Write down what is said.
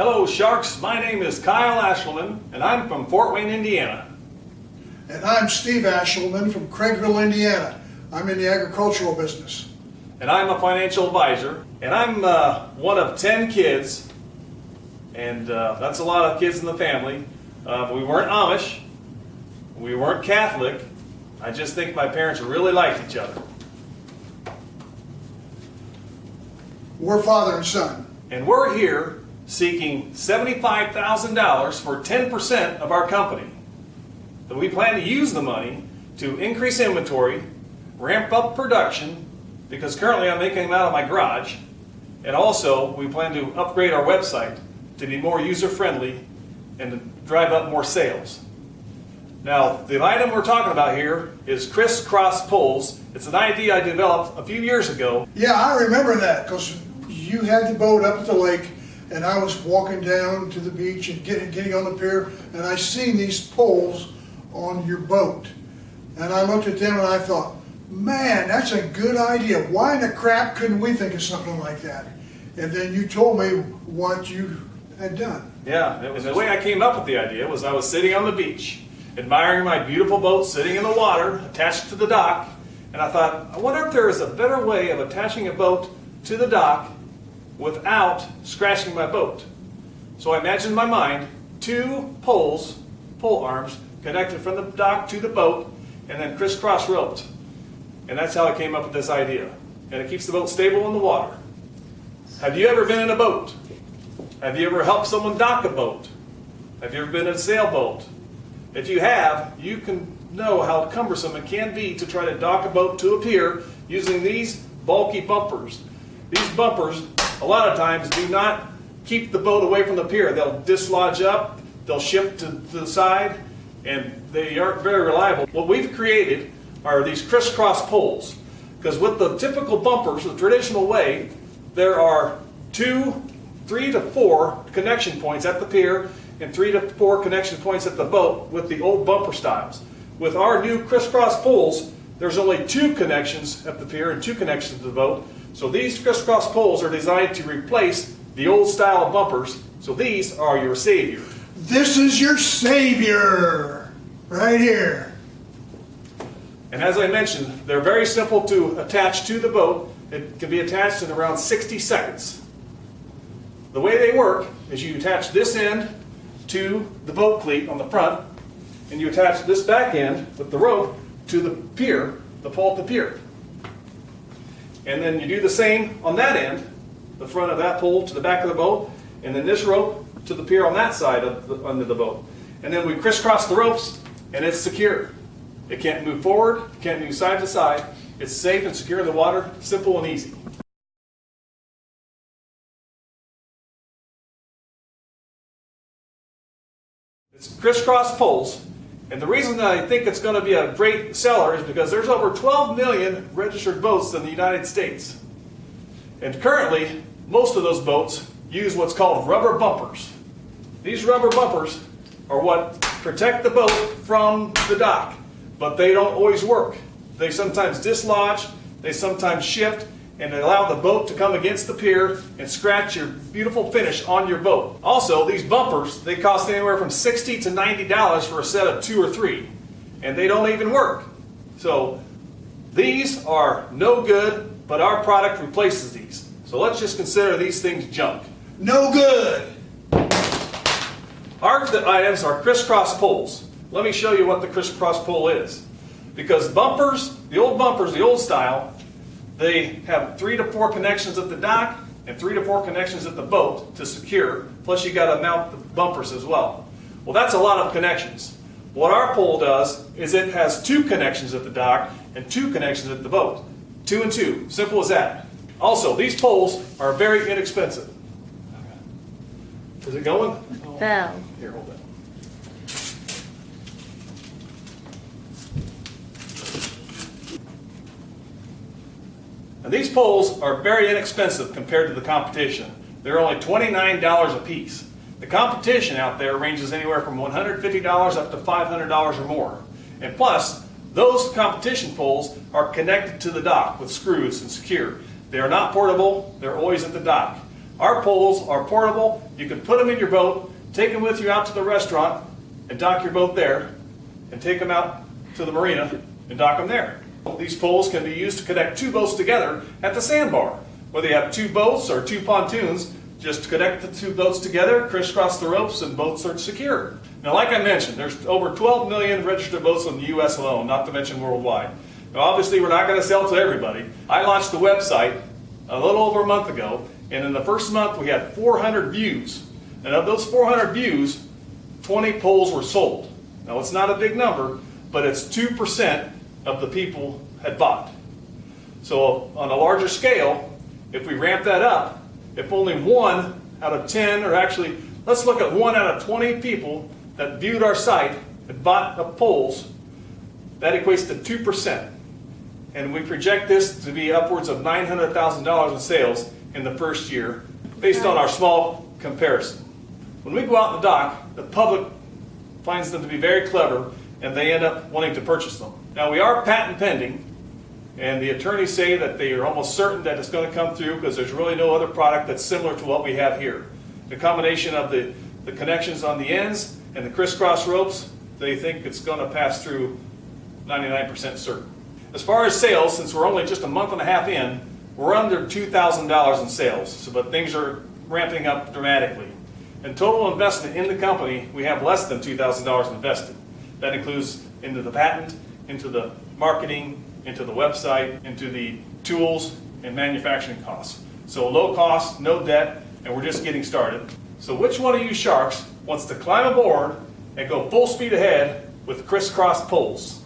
Hello Sharks, my name is Kyle Aschliman and I'm from Fort Wayne, Indiana. And I'm Steve Aschliman from Craigville, Indiana. I'm in the agricultural business. And I'm a financial advisor. And I'm one of 10 kids. And that's a lot of kids in the family. We weren't Amish. We weren't Catholic. I just think my parents really liked each other. We're father and son. And we're here seeking $75,000 for 10% of our company. That we plan to use the money to increase inventory, ramp up production, because currently I'm making them out of my garage, and also we plan to upgrade our website to be more user-friendly and to drive up more sales. Now, the item we're talking about here is CirssCrossPoles. It's an idea I developed a few years ago. Yeah, I remember that, because you had the boat up at the lake, and I was walking down to the beach and getting on the pier, and I seen these poles on your boat. And I looked at them and I thought, man, that's a good idea. Why in the crap couldn't we think of something like that? And then you told me what you had done. Yeah, it was the way I came up with the idea was I was sitting on the beach, admiring my beautiful boat sitting in the water, attached to the dock, and I thought, I wonder if there is a better way of attaching a boat to the dock without scratching my boat. So I imagined in my mind 2 poles, pole arms, connected from the dock to the boat, and then crisscross roped. And that's how I came up with this idea. And it keeps the boat stable in the water. Have you ever been in a boat? Have you ever helped someone dock a boat? Have you ever been in a sailboat? If you have, you can know how cumbersome it can be to try to dock a boat to a pier using these bulky bumpers. These bumpers, a lot of times, do not keep the boat away from the pier. They'll dislodge up, they'll shift to the side, and they aren't very reliable. What we've created are these CirssCrossPoles, because with the typical bumpers, the traditional way, there are 3 to 4 connection points at the pier and 3 to 4 connection points at the boat with the old bumper styles. With our new CirssCrossPoles, there's only 2 connections at the pier and 2 connections to the boat. So these CirssCrossPoles are designed to replace the old style of bumpers. So these are your savior. This is your savior, right here. And as I mentioned, they're very simple to attach to the boat. It can be attached in around 60 seconds. The way they work is you attach this end to the boat cleat on the front, and you attach this back end with the rope to the pier, the pole at the pier. And then you do the same on that end, the front of that pole to the back of the boat, and then this rope to the pier on that side of under the boat. And then we crisscross the ropes, and it's secure. It can't move forward, it can't move side to side. It's safe and secure in the water, simple and easy. It's CirssCrossPoles, and the reason that I think it's going to be a great seller is because there's over 12 million registered boats in the United States. And currently, most of those boats use what's called rubber bumpers. These rubber bumpers are what protect the boat from the dock, but they don't always work. They sometimes dislodge, they sometimes shift, and they allow the boat to come against the pier and scratch your beautiful finish on your boat. Also, these bumpers, they cost anywhere from $60 to $90 for a set of 2 or 3, and they don't even work. So these are no good, but our product replaces these. So let's just consider these things junk. No good. Our items are CirssCrossPoles. Let me show you what the CirssCrossPole is. Because bumpers, the old style, they have 3 to 4 connections at the dock and 3 to 4 connections at the boat to secure. Plus you got to mount the bumpers as well. Well, that's a lot of connections. What our pole does is it has 2 connections at the dock and 2 connections at the boat. 2 and 2, simple as that. Also, these poles are very inexpensive. Is it going? Fell. Here, hold that. And these poles are very inexpensive compared to the competition. They're only $29 a piece. The competition out there ranges anywhere from $150 up to $500 or more. And plus, those competition poles are connected to the dock with screws and secure. They are not portable, they're always at the dock. Our poles are portable. You can put them in your boat, take them with you out to the restaurant and dock your boat there, and take them out to the marina and dock them there. These poles can be used to connect two boats together at the sandbar. Whether you have two boats or two pontoons, just connect the two boats together, crisscross the ropes, and boats are secure. Now, like I mentioned, there's over 12 million registered boats in the U.S. alone, not to mention worldwide. Now, obviously, we're not going to sell to everybody. I launched the website a little over a month ago, and in the first month, we had 400 views. And of those 400 views, 20 poles were sold. Now, it's not a big number, but it's 2% of the people had bought. So on a larger scale, if we ramp that up, if only 1 out of 10, or actually, let's look at 1 out of 20 people that viewed our site and bought the poles, that equates to 2%. And we project this to be upwards of $900,000 in sales in the first year, based on our small comparison. When we go out in the dock, the public finds them to be very clever, and they end up wanting to purchase them. Now, we are patent pending, and the attorneys say that they are almost certain that it's going to come through because there's really no other product that's similar to what we have here. The combination of the connections on the ends and the crisscross ropes, they think it's going to pass through 99% certain. As far as sales, since we're only just a month and a half in, we're under $2,000 in sales, but things are ramping up dramatically. In total investment in the company, we have less than $2,000 invested. That includes into the patent, into the marketing, into the website, into the tools and manufacturing costs. So low cost, no debt, and we're just getting started. So which one of you sharks wants to climb aboard and go full speed ahead with CirssCrossPoles?